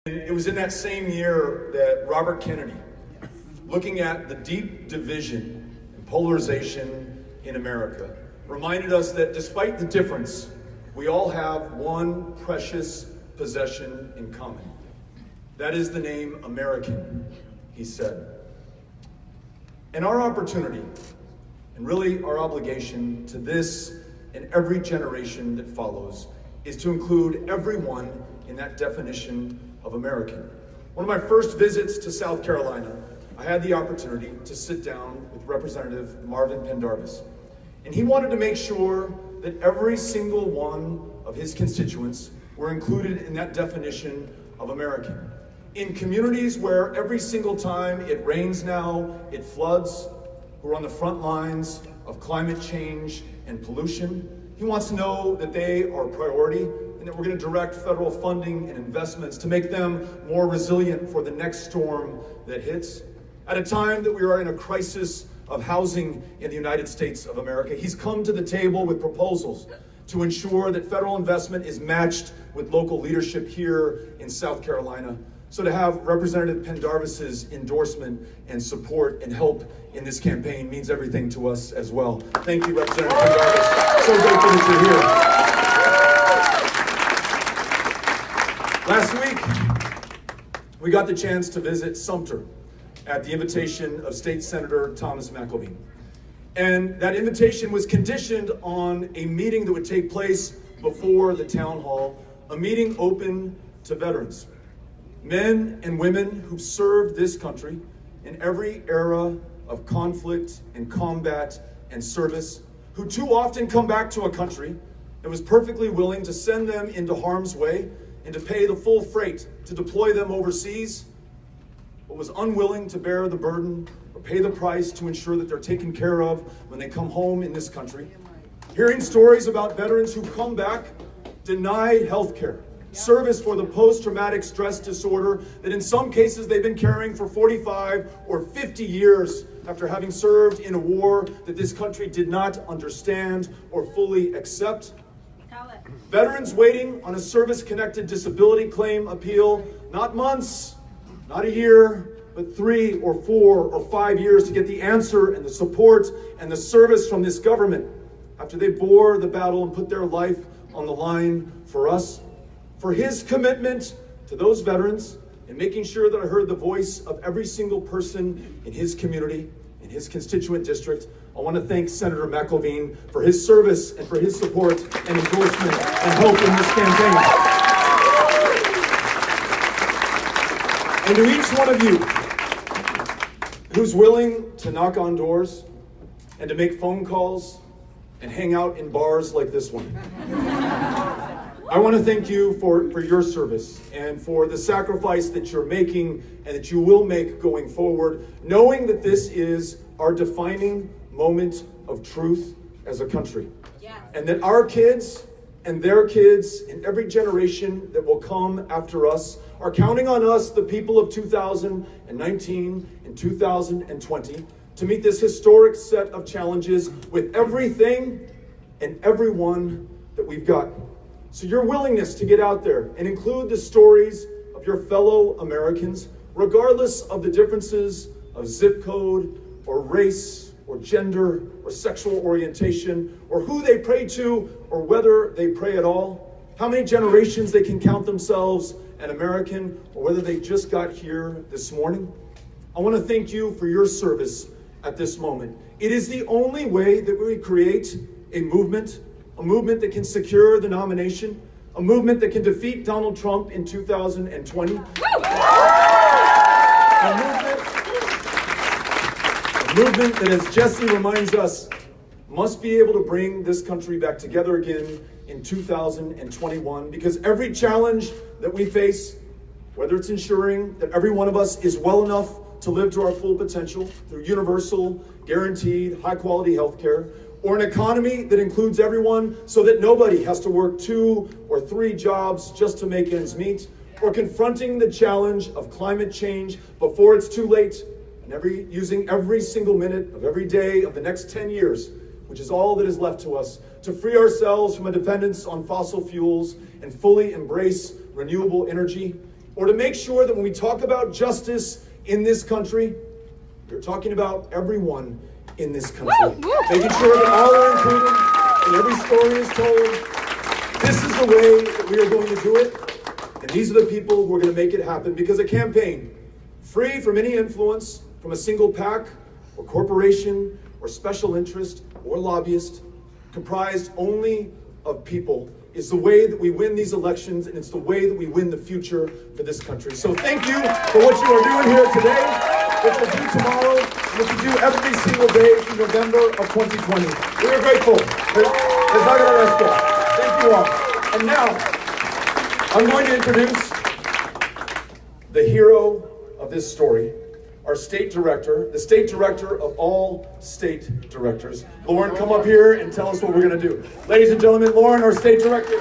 It was in that same year that Robert Kennedy, looking at the deep division and polarization in America, reminded us that despite the difference, we all have one precious possession in common. That is the name American, he said. And our opportunity, and really our obligation to this and every generation that follows, is to include everyone in that definition of American. One of my first visits to South Carolina, I had the opportunity to sit down with Representative Marvin Pendarvis. And he wanted to make sure that every single one of his constituents were included in that definition of American. In communities where every single time it rains now, it floods, who are on the front lines of climate change and pollution, he wants to know that they are a priority and that we're going to direct federal funding and investments to make them more resilient for the next storm that hits. At a time that we are in a crisis of housing in the United States of America, he's come to the table with proposals to ensure that federal investment is matched with local leadership here in South Carolina. So to have Representative Pendarvis's endorsement and support and help in this campaign means everything to us as well. Thank you, Representative Pendarvis. So grateful that you're here. Last week, we got the chance to visit Sumter at the invitation of State Senator Thomas McElveen. And that invitation was conditioned on a meeting that would take place before the town hall, a meeting open to veterans, men and women who've served this country in every era of conflict and combat and service, who too often come back to a country that was perfectly willing to send them into harm's way and to pay the full freight to deploy them overseas, but was unwilling to bear the burden or pay the price to ensure that they're taken care of when they come home in this country. Hearing stories about veterans who come back denied health care, service for the post-traumatic stress disorder that in some cases they've been carrying for 45 or 50 years after having served in a war that this country did not understand or fully accept. Veterans waiting on a service-connected disability claim appeal, not months, not a year, but 3 or 4 or 5 years to get the answer and the support and the service from this government after they bore the battle and put their life on the line for us. For his commitment to those veterans and making sure that I heard the voice of every single person in his community, in his constituent district, I want to thank Senator McElveen for his service and for his support and endorsement and help in this campaign. And to each one of you who's willing to knock on doors and to make phone calls and hang out in bars like this one, I want to thank you for your service and for the sacrifice that you're making and that you will make going forward, knowing that this is our defining moment of truth as a country. Yes. And that our kids and their kids and every generation that will come after us are counting on us, the people of 2019 and 2020, to meet this historic set of challenges with everything and everyone that we've got. So your willingness to get out there and include the stories of your fellow Americans, regardless of the differences of zip code or race or gender or sexual orientation or who they pray to or whether they pray at all, how many generations they can count themselves an American or whether they just got here this morning. I want to thank you for your service at this moment. It is the only way that we create a movement that can secure the nomination, a movement that can defeat Donald Trump in 2020. A movement that, as Jesse reminds us, must be able to bring this country back together again in 2021, because every challenge that we face, whether it's ensuring that every one of us is well enough to live to our full potential through universal, guaranteed, high-quality health care, or an economy that includes everyone so that nobody has to work 2 or 3 jobs just to make ends meet, or confronting the challenge of climate change before it's too late, and using every single minute of every day of the next 10 years, which is all that is left to us, to free ourselves from a dependence on fossil fuels and fully embrace renewable energy. or to make sure that when we talk about justice in this country, we're talking about everyone in this country. Making sure that all are included and every story is told. This is the way that we are going to do it. And these are the people who are going to make it happen, because a campaign free from any influence from a single PAC or corporation or special interest or lobbyist, comprised only of people, is the way that we win these elections, and it's the way that we win the future for this country. So thank you for what you are doing here today, what you'll do tomorrow, and what you do every single day through November of 2020. We are grateful. There's not going to rest there. Thank you all. And now, I'm going to introduce the hero of this story, our state director, the state director of all state directors. Lauren, come up here and tell us what we're going to do. Ladies and gentlemen, Lauren, our state director.